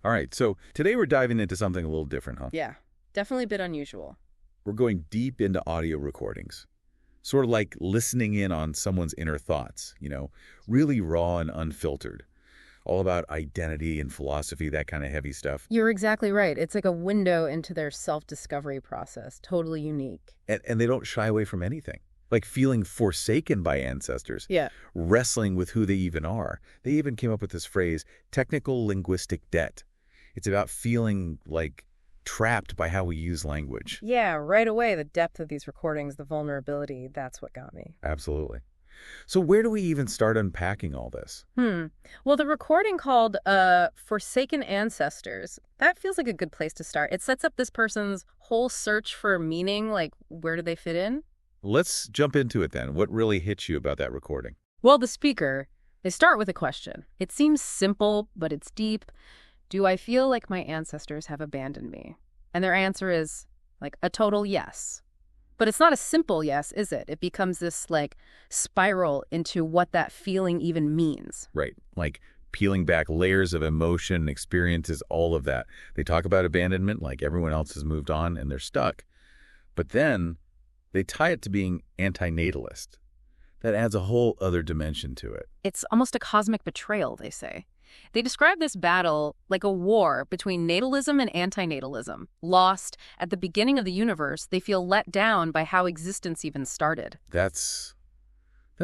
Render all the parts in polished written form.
All right, so today we're diving into something a little different, huh? Yeah, definitely a bit unusual. We're going deep into audio recordings, sort of like listening in on someone's inner thoughts, really raw and unfiltered, all about identity and philosophy, that kind of heavy stuff. You're exactly right. It's like a window into their self-discovery process, totally unique. And they don't shy away from anything, like feeling forsaken by ancestors, Yeah. wrestling with who they even are. They even came up with this phrase, technical linguistic debt. It's about feeling like trapped by how we use language. Yeah, right away, the depth of these recordings, the vulnerability, that's what got me. Absolutely. So where do we even start unpacking all this? Well, the recording called Forsaken Ancestors, that feels like a good place to start. It sets up this person's whole search for meaning, like where do they fit in? Let's jump into it then. What really hits you about that recording? Well, the speaker, they start with a question. It seems simple, but it's deep. Do I feel like my ancestors have abandoned me? And their answer is, like, a total yes. But it's not a simple yes, is it? It becomes this, like, spiral into what that feeling even means. Right. Like peeling back layers of emotion, experiences, all of that. They talk about abandonment like everyone else has moved on and they're stuck. But then they tie it to being anti-natalist. That adds a whole other dimension to it. It's almost a cosmic betrayal, they say. They describe this battle like a war between natalism and anti-natalism. Lost at the beginning of the universe, they feel let down by how existence even started. That's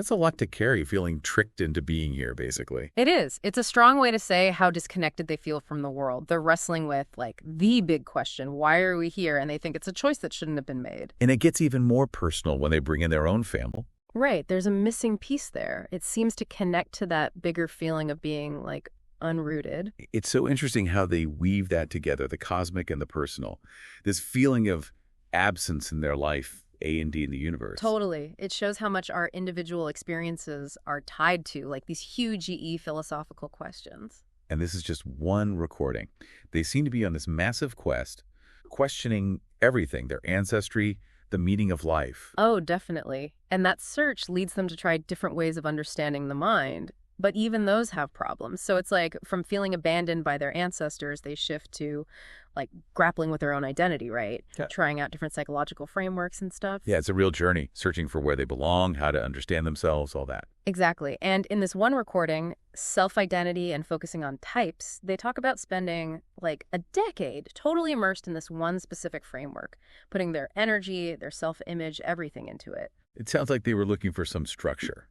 a lot to carry, feeling tricked into being here, basically. It is. It's a strong way to say how disconnected they feel from the world. They're wrestling with, like, the big question, why are we here? And they think it's a choice that shouldn't have been made. And it gets even more personal when they bring in their own family. Right. There's a missing piece there. It seems to connect to that bigger feeling of being, like, unrooted. It's so interesting how they weave that together, the cosmic and the personal. This feeling of absence in their life, A and D in the universe. Totally. It shows how much our individual experiences are tied to, like, these huge philosophical questions. And this is just one recording. They seem to be on this massive quest, questioning everything, their ancestry, the meaning of life. Oh, definitely. And that search leads them to try different ways of understanding the mind. But even those have problems. So it's like from feeling abandoned by their ancestors, they shift to, like, grappling with their own identity, right? Yeah. Trying out different psychological frameworks and stuff. Yeah, it's a real journey, searching for where they belong, how to understand themselves, all that. Exactly. And in this one recording, self-identity and focusing on types, they talk about spending like a decade totally immersed in this one specific framework, putting their energy, their self-image, everything into it. It sounds like they were looking for some structure,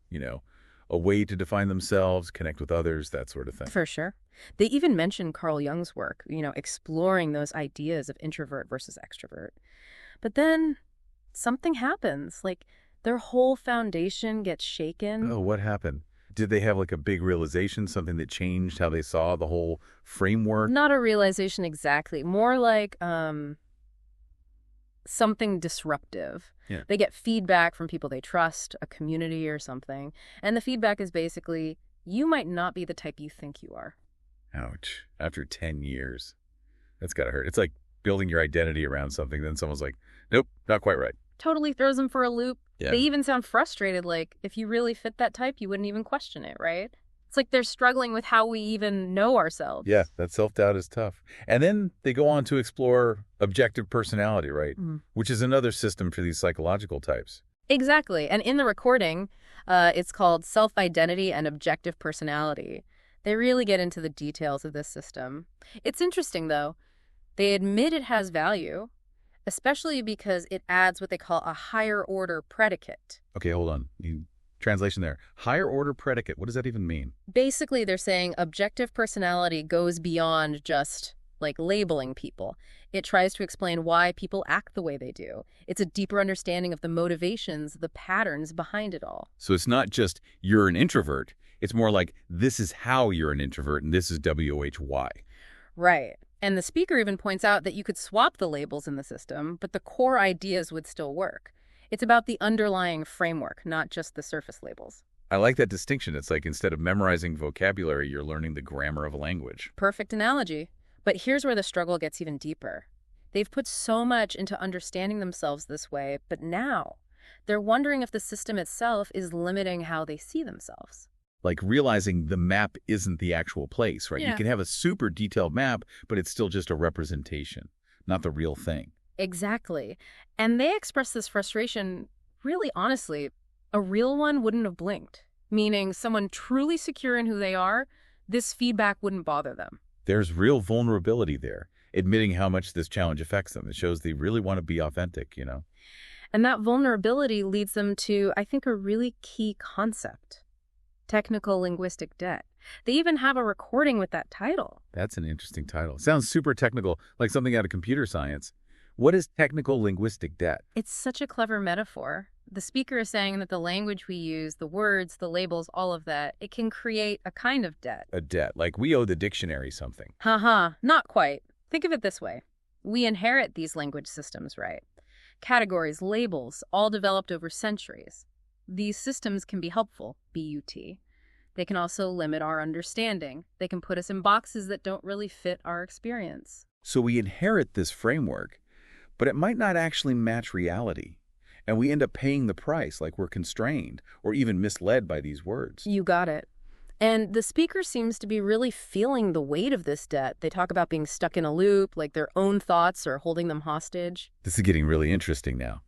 a way to define themselves, connect with others, that sort of thing. For sure. They even mention Carl Jung's work, exploring those ideas of introvert versus extrovert. But then something happens, like their whole foundation gets shaken. Oh, what happened? Did they have like a big realization, something that changed how they saw the whole framework? Not a realization exactly, more like something disruptive. Yeah. They get feedback from people they trust, a community or something. And the feedback is basically, you might not be the type you think you are. Ouch. After 10 years. That's got to hurt. It's like building your identity around something, then someone's like, nope, not quite right. Totally throws them for a loop. Yeah. They even sound frustrated, like, if you really fit that type, you wouldn't even question it, right? It's like they're struggling with how we even know ourselves. Yeah, that self-doubt is tough. And then they go on to explore objective personality, right? Which is another system for these psychological types. Exactly. And in the recording, it's called Self-Identity and Objective Personality. They really get into the details of this system. It's interesting, though. They admit it has value, especially because it adds what they call a higher-order predicate. Okay, hold on. Translation there. Higher order predicate. What does that even mean? Basically, they're saying objective personality goes beyond just, like, labeling people. It tries to explain why people act the way they do. It's a deeper understanding of the motivations, the patterns behind it all. So it's not just you're an introvert. It's more like this is how you're an introvert and this is WHY. Right. And the speaker even points out that you could swap the labels in the system, but the core ideas would still work. It's about the underlying framework, not just the surface labels. I like that distinction. It's like instead of memorizing vocabulary, you're learning the grammar of a language. Perfect analogy. But here's where the struggle gets even deeper. They've put so much into understanding themselves this way, but now they're wondering if the system itself is limiting how they see themselves. Like realizing the map isn't the actual place, right? You Yeah. can have a super detailed map, but it's still just a representation, not the real thing. Exactly. And they express this frustration really honestly. A real one wouldn't have blinked, meaning someone truly secure in who they are, this feedback wouldn't bother them. There's real vulnerability there, admitting how much this challenge affects them. It shows they really want to be authentic, you know? And that vulnerability leads them to, I think, a really key concept: technical linguistic debt. They even have a recording with that title. That's an interesting title. Sounds super technical, like something out of computer science. What is technical linguistic debt? It's such a clever metaphor. The speaker is saying that the language we use, the words, the labels, all of that, it can create a kind of debt. A debt, like we owe the dictionary something. Haha, not quite. Think of it this way. We inherit these language systems, right? Categories, labels, all developed over centuries. These systems can be helpful, B-U-T. They can also limit our understanding. They can put us in boxes that don't really fit our experience. So we inherit this framework, but it might not actually match reality. And we end up paying the price, like we're constrained or even misled by these words. You got it. And the speaker seems to be really feeling the weight of this debt. They talk about being stuck in a loop, like their own thoughts are holding them hostage. This is getting really interesting now,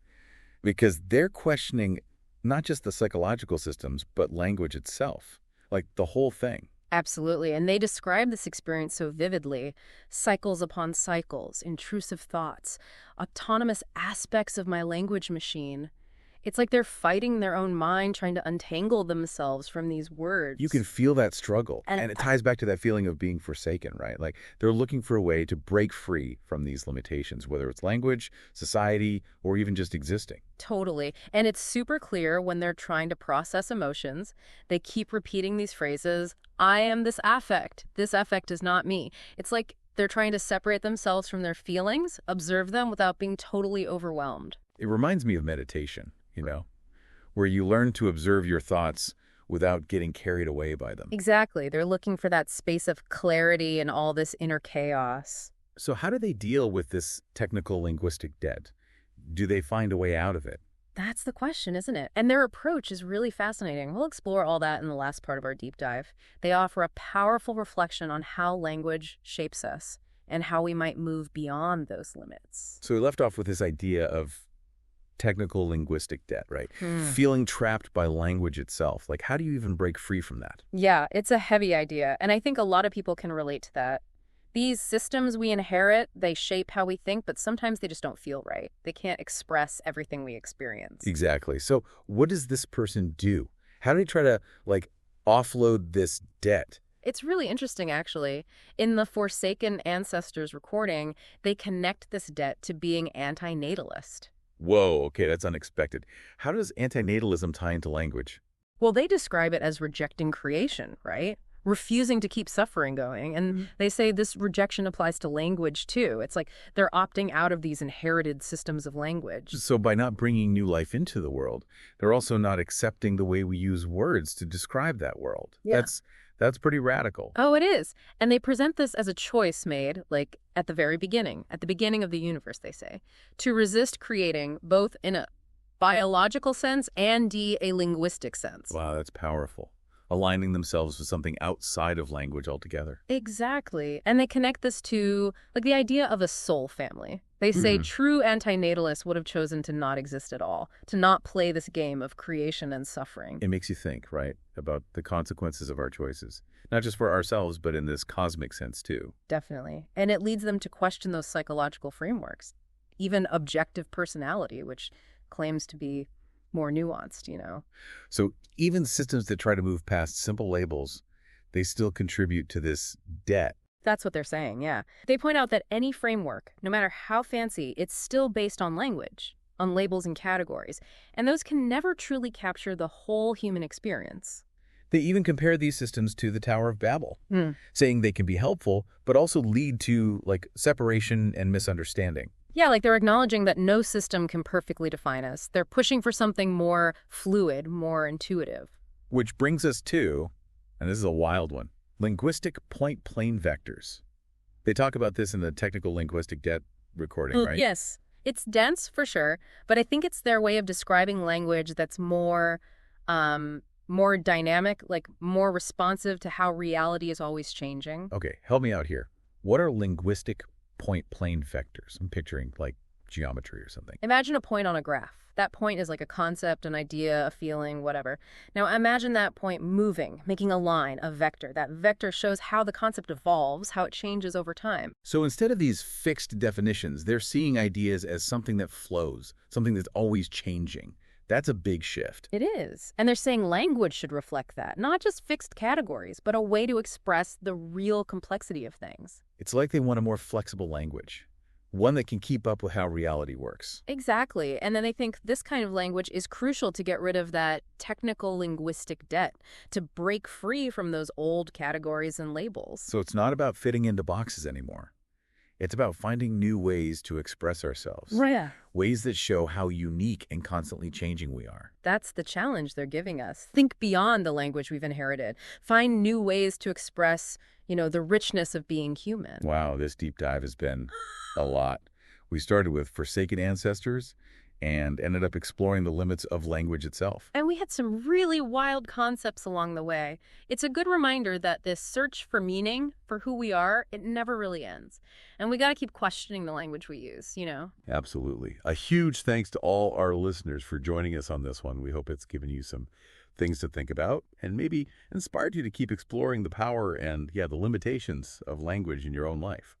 because they're questioning not just the psychological systems, but language itself, like the whole thing. Absolutely. And they describe this experience so vividly. Cycles upon cycles, intrusive thoughts, autonomous aspects of my language machine. It's like they're fighting their own mind, trying to untangle themselves from these words. You can feel that struggle. And- And it ties back to that feeling of being forsaken, right? Like they're looking for a way to break free from these limitations, whether it's language, society, or even just existing. Totally. And it's super clear when they're trying to process emotions. They keep repeating these phrases, I am this affect. This affect is not me. It's like they're trying to separate themselves from their feelings, observe them without being totally overwhelmed. It reminds me of meditation, where you learn to observe your thoughts without getting carried away by them. Exactly. They're looking for that space of clarity and all this inner chaos. So how do they deal with this technical linguistic debt? Do they find a way out of it? That's the question, isn't it? And their approach is really fascinating. We'll explore all that in the last part of our deep dive. They offer a powerful reflection on how language shapes us and how we might move beyond those limits. So we left off with this idea of technical linguistic debt, right? Feeling trapped by language itself. Like, how do you even break free from that? Yeah, it's a heavy idea, and I think a lot of people can relate to that. These systems we inherit, they shape how we think, but sometimes they just don't feel right. They can't express everything we experience. Exactly. So what does this person do? How do they try to, offload this debt? It's really interesting, actually. In the Forsaken Ancestors recording, they connect this debt to being anti-natalist. Whoa, okay, that's unexpected. How does anti-natalism tie into language? Well, they describe it as rejecting creation, right? Refusing to keep suffering going. And they say this rejection applies to language, too. It's like they're opting out of these inherited systems of language. So by not bringing new life into the world, they're also not accepting the way we use words to describe that world. Yeah. That's pretty radical. Oh, it is. And they present this as a choice made, at the very beginning, at the beginning of the universe, they say, to resist creating both in a biological sense and a linguistic sense. Wow, that's powerful. Aligning themselves with something outside of language altogether. Exactly. And they connect this to, the idea of a soul family. They say true anti-natalists would have chosen to not exist at all, to not play this game of creation and suffering. It makes you think, right, about the consequences of our choices. Not just for ourselves, but in this cosmic sense, too. Definitely. And it leads them to question those psychological frameworks, even objective personality, which claims to be more nuanced, So even systems that try to move past simple labels, they still contribute to this debt. That's what they're saying, yeah. They point out that any framework, no matter how fancy, it's still based on language, on labels and categories, and those can never truly capture the whole human experience. They even compare these systems to the Tower of Babel, saying they can be helpful, but also lead to, separation and misunderstanding. Yeah, they're acknowledging that no system can perfectly define us. They're pushing for something more fluid, more intuitive. Which brings us to, and this is a wild one, linguistic point-plane vectors. They talk about this in the technical linguistic debt recording, right? Yes. It's dense, for sure, but I think it's their way of describing language that's more More dynamic, like more responsive to how reality is always changing. Okay, help me out here. What are linguistic point-plane vectors? I'm picturing like geometry or something. Imagine a point on a graph. That point is like a concept, an idea, a feeling, whatever. Now imagine that point moving, making a line, a vector. That vector shows how the concept evolves, how it changes over time. So instead of these fixed definitions, they're seeing ideas as something that flows, something that's always changing. That's a big shift. It is. And they're saying language should reflect that, not just fixed categories, but a way to express the real complexity of things. It's like they want a more flexible language, one that can keep up with how reality works. Exactly. And then they think this kind of language is crucial to get rid of that technical linguistic debt, to break free from those old categories and labels. So it's not about fitting into boxes anymore. It's about finding new ways to express ourselves. Right. Ways that show how unique and constantly changing we are. That's the challenge they're giving us. Think beyond the language we've inherited. Find new ways to express, the richness of being human. Wow, this deep dive has been a lot. We started with forsaken ancestors and ended up exploring the limits of language itself. And we had some really wild concepts along the way. It's a good reminder that this search for meaning, for who we are, it never really ends. And we got to keep questioning the language we use, Absolutely. A huge thanks to all our listeners for joining us on this one. We hope it's given you some things to think about and maybe inspired you to keep exploring the power and, the limitations of language in your own life.